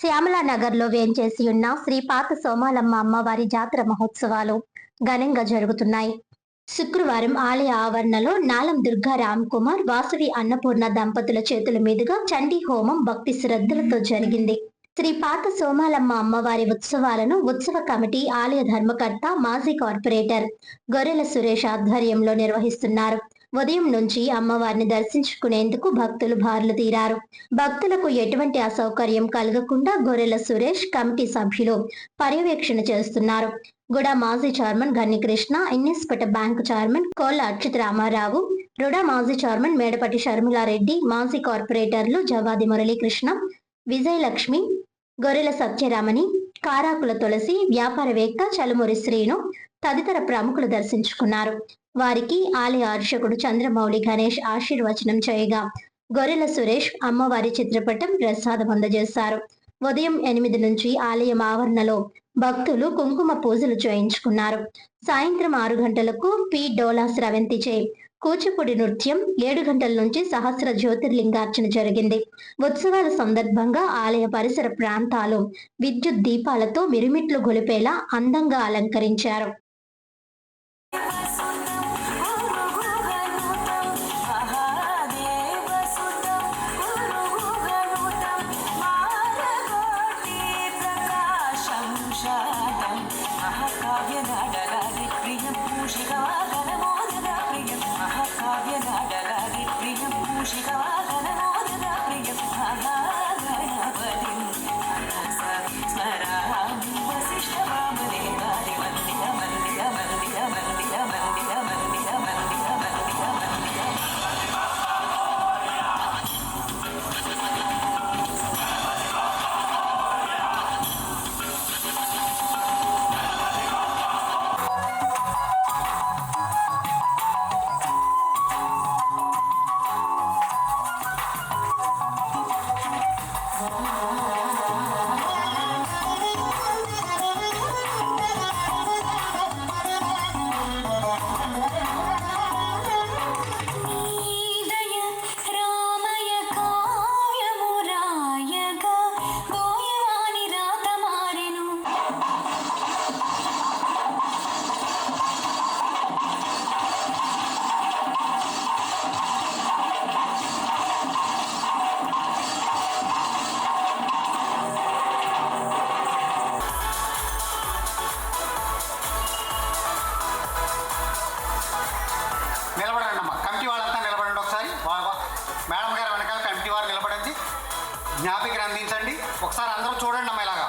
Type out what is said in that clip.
శ్యామలానగర్లో వేంచేసి ఉన్న శ్రీ పాత సోమాలమ్మ అమ్మవారి జాతర మహోత్సవాలు ఘనంగా జరుగుతున్నాయి. శుక్రవారం ఆలయ ఆవరణలో నాలం దుర్గా రామ్ కుమార్, వాసవి అన్నపూర్ణ దంపతుల చేతుల మీదుగా చండీ హోమం భక్తి శ్రద్ధలతో జరిగింది. శ్రీ పాత సోమాలమ్మ అమ్మవారి ఉత్సవాలను ఉత్సవ కమిటీ, ఆలయ ధర్మకర్త, మాజీ కార్పొరేటర్ గొర్రెల సురేష్ ఆధ్వర్యంలో నిర్వహిస్తున్నారు. ఉదయం నుంచి అమ్మవారిని దర్శించుకునేందుకు భక్తులు బారులు తీరారు. భక్తులకు ఎటువంటి అసౌకర్యం కలగకుండా గొర్రెల సురేష్, కమిటీ సభ్యులు పర్యవేక్షణ చేస్తున్నారు. గుడా మాజీ చైర్మన్ గన్ని కృష్ణ, ఇన్నిస్పేట బ్యాంకు చైర్మన్ కోళ్ల అచ్యుత రామారావు, రుడా మాజీ చైర్మన్ మేడపటి షర్మిలారెడ్డి, మాజీ కార్పొరేటర్లు జవాది మురళీకృష్ణ, విజయలక్ష్మి, గొర్రెల సత్యరామని, కారాకుల తులసి, వ్యాపారవేత్త చలుమూరి శ్రీను తదితర ప్రముఖులు దర్శించుకున్నారు. వారికి ఆలయ అర్చకుడు చంద్రమౌళి గణేష్ ఆశీర్వచనం చేయగా గొర్రెల సురేష్ అమ్మవారి చిత్రపటం ప్రసాదం అందజేశారు. ఉదయం 8 నుంచి ఆలయం ఆవరణలో భక్తులు కుంకుమ పూజలు చేయించుకున్నారు. సాయంత్రం 6 గంటలకు పి డోలా స్రవంతిచే కూచిపూడి నృత్యం, 7 గంటల నుంచి సహస్ర జ్యోతిర్లింగార్చన జరిగింది. ఉత్సవాల సందర్భంగా ఆలయ పరిసర ప్రాంతాలు విద్యుత్ దీపాలతో మిరుమిట్లు గొలిపేలా అందంగా అలంకరించారు. నిలబడండి అమ్మా, కమిటీ వాళ్ళంతా నిలబడండి. ఒకసారి మేడం గారు వెనకాల కమిటీ వారు నిలబడండి, జ్ఞాపికను అందించండి. ఒకసారి అందరూ చూడండి అమ్మా ఇలాగా.